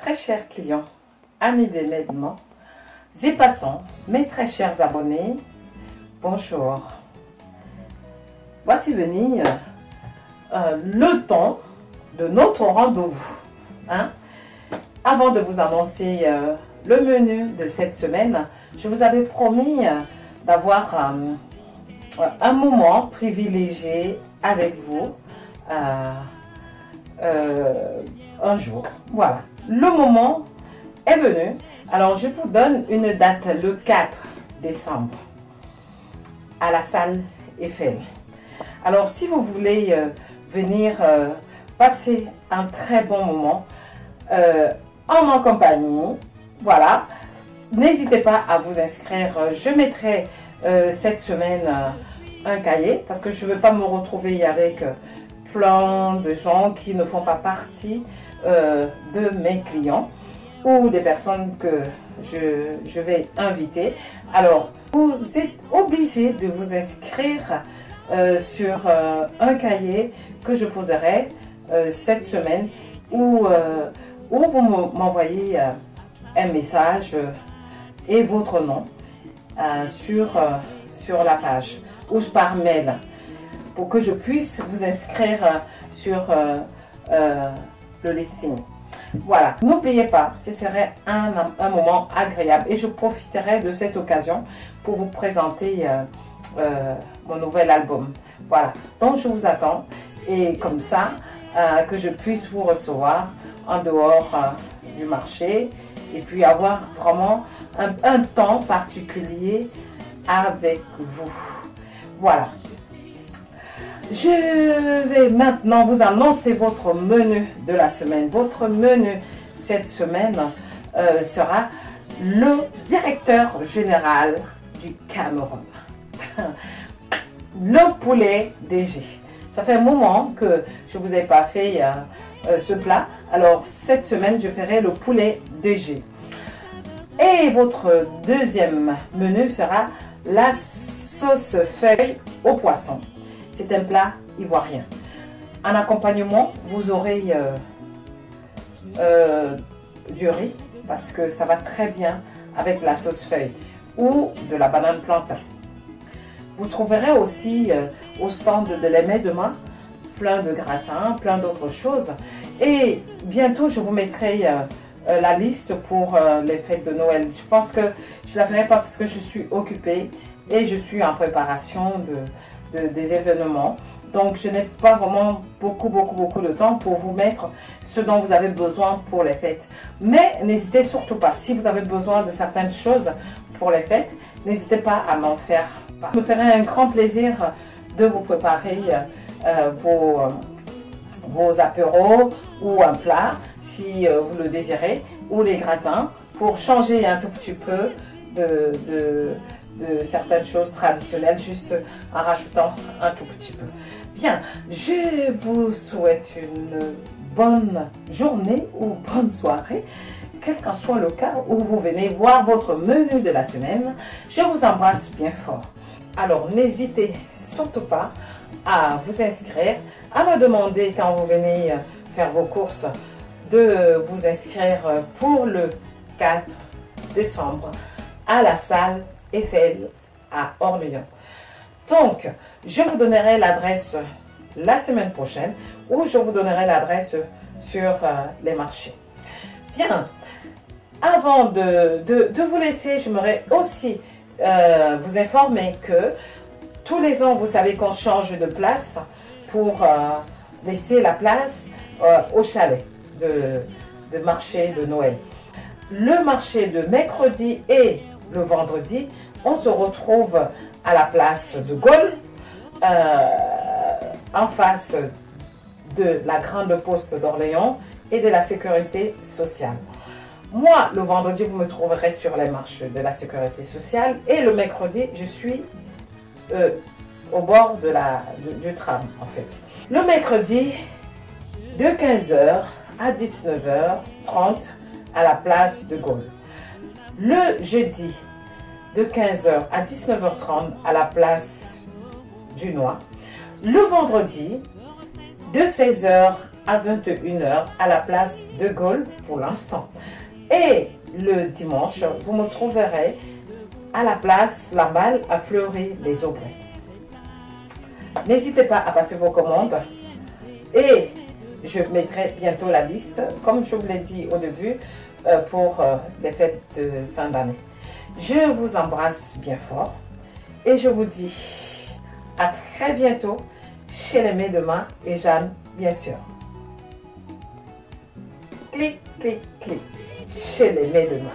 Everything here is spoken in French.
très chers clients, amis d'événements et passants, mes très chers abonnés, bonjour. Voici venu le temps de notre rendez-vous. Avant de vous annoncer le menu de cette semaine, je vous avais promis d'avoir un moment privilégié avec vous un jour. Voilà, le moment est venu. Alors, je vous donne une date, le 4 décembre, à la salle Eiffel. Alors, si vous voulez venir passer un très bon moment en ma compagnie, voilà, n'hésitez pas à vous inscrire. Je mettrai cette semaine un cahier parce que je ne veux pas me retrouver avec plein de gens qui ne font pas partie de mes clients ou des personnes que je vais inviter. Alors, vous êtes obligé de vous inscrire sur un cahier que je poserai cette semaine où vous m'envoyez un message et votre nom sur la page ou par mail pour que je puisse vous inscrire sur le listing. Voilà, n'oubliez pas, ce serait un moment agréable et je profiterai de cette occasion pour vous présenter mon nouvel album. Voilà, donc je vous attends et comme ça que je puisse vous recevoir en dehors du marché et puis avoir vraiment un temps particulier avec vous. Voilà. Je vais maintenant vous annoncer votre menu de la semaine. Votre menu cette semaine sera le directeur général du Cameroun. Le poulet DG. Ça fait un moment que je ne vous ai pas fait ce plat. Alors cette semaine, je ferai le poulet DG. Et votre deuxième menu sera la sauce feuille au poisson. C'est un plat ivoirien. En accompagnement, vous aurez du riz parce que ça va très bien avec la sauce feuille ou de la banane plantain. Vous trouverez aussi au stand de l'émai demain plein de gratins, plein d'autres choses. Et bientôt, je vous mettrai la liste pour les fêtes de Noël. Je pense que je ne la ferai pas parce que je suis occupée et je suis en préparation des événements. Donc, je n'ai pas vraiment beaucoup de temps pour vous mettre ce dont vous avez besoin pour les fêtes. Mais n'hésitez surtout pas, si vous avez besoin de certaines choses pour les fêtes, n'hésitez pas à m'en faire part. Ça me ferait un grand plaisir de vous préparer vos apéros ou un plat, si vous le désirez, ou les gratins, pour changer un tout petit peu de certaines choses traditionnelles, juste en rajoutant un tout petit peu. Bien, je vous souhaite une bonne journée ou bonne soirée, quel qu'en soit le cas où vous venez voir votre menu de la semaine. Je vous embrasse bien fort. Alors, n'hésitez surtout pas à vous inscrire, à me demander quand vous venez faire vos courses de vous inscrire pour le 4 décembre à la salle Eiffel à Orléans. Donc, je vous donnerai l'adresse la semaine prochaine ou je vous donnerai l'adresse sur les marchés. Bien, avant de vous laisser, j'aimerais aussi vous informer que tous les ans, vous savez qu'on change de place pour laisser la place au chalet de marché de Noël. Le marché de mercredi et le vendredi, on se retrouve à la place de Gaulle, en face de la grande poste d'Orléans et de la sécurité sociale. Moi, le vendredi, vous me trouverez sur les marches de la sécurité sociale et le mercredi, je suis au bord du tram, en fait. Le mercredi, de 15h à 19h30 à la place de Gaulle. Le jeudi, de 15h à 19h30 à la place du Noir. Le vendredi, de 16h à 21 h à la place de Gaulle pour l'instant. Et le dimanche, vous me trouverez à la place La Balle à Fleury-les-Aubrais. N'hésitez pas à passer vos commandes et je mettrai bientôt la liste, comme je vous l'ai dit au début, pour les fêtes de fin d'année. Je vous embrasse bien fort et je vous dis à très bientôt chez les Mets de Main et Jeanne, bien sûr. Clic, clic, clic, chez les Mets de Main.